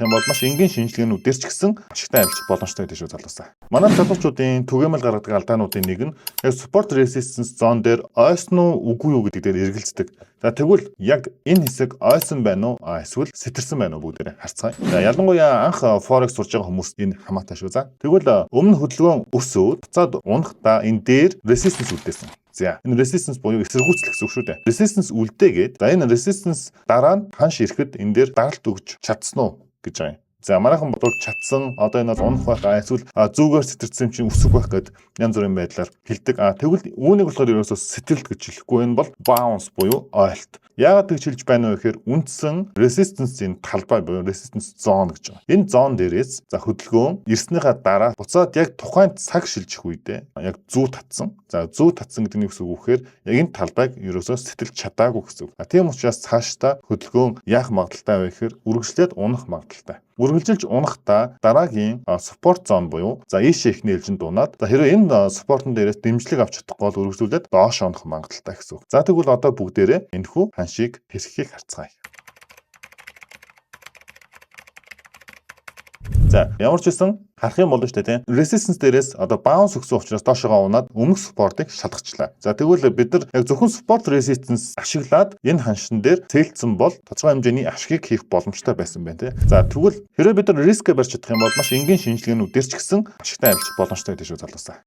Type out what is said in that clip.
Тийм бол маш энгийн шинжилгээнүүдээр ч гэсэн ашигтай арилжих боломжтой гэдэг шүү залуусаа. Манай залуучуудын түгээмэл гаргадаг алдаануудын нэг нь яг support resistance zone дээр ойсон уу үгүй юу гэдэг дээр эргэлздэг. За тэгвэл яг энэ хэсэг ойсон байна уу эсвэл сэтэрсэн байна уу бүгдээрээ харцгаая. За ялангуяа анх forex сурж байгаа хүмүүс энэ хамаатай шүү. За тэгвэл өмнө хөдөлгөөн өсөөд буцаад унахдаа энэ дээр resistance үлдээсэн. За энэ resistance буюу эсэргүүцэл гэсэн үг шүү дээ. Resistance үлдээгээд за энэ resistance дараа нь ханш ирэхэд энэ дээр даралт өгч чадсан уу гэж байгаа юм. За манайхан бодвол чадсан одоо энэ бол унах байх эсвэл зүгээр сэтэрсэн юм чинь өсөх байх гэд янз бүрийн байдлаар хэлдэг. Тэгвэл үүнийг болохоор ерөөсөө сэтэрэлт гэж хэлэхгүй энэ бол bounce буюу ойлт. Яагаад гэж хэлж байна вэ гэхээр үндсэн resistance-ийн талбай буюу resistance zone гэж байгаа. Энэ зон дээрээс за хөдөлгөөн ирснийхаа дараа буцаад яг тухайн цаг шилжих үедээ яг зүү татсан. За зүү татсан гэдэг нь юу гэсэн үг вэ гэхээр яг энэ талбайг ерөөсөө сэтэлж чадаагүй гэсэн үг. Тийм учраас цаашдаа хөдөлгөөн яах магадaltaй вэ гэхээр үргэлжлээд унах магадaltaй. Үргэлжилж унахдаа дараагийн support zone буюу за ийшээ их нээлжинд дунаад за хэрвээ энэ support-ын дээрээс дэмжлэг авч чадахгүй бол үргэлжлүүлээд доош унах магадaltaй гэсэн үг. За тэгвэл одоо бүгдээрээ энэхүү ханшийг хэрхийг харцгаая. За ямар ч байсан харах юм бол шүү дээ тийм resistance дээрээс одоо bounce өгсөн учраас доошоо унаад өмнөх support-ыг шалгачлаа. За тэгвэл бид нар яг зөвхөн support resistance ашиглаад энэ ханшин дээр цээлдсэн бол тодорхой хэмжээний ашигыг хийх боломжтой байсан байна тийм. За тэгвэл хэрвээ бид нар рискээ барьж чадах юм бол маш энгийн шинжилгээнүүдээр ч гэсэн ашигтай арилжих боломжтой гэдэг шүү залуусаа.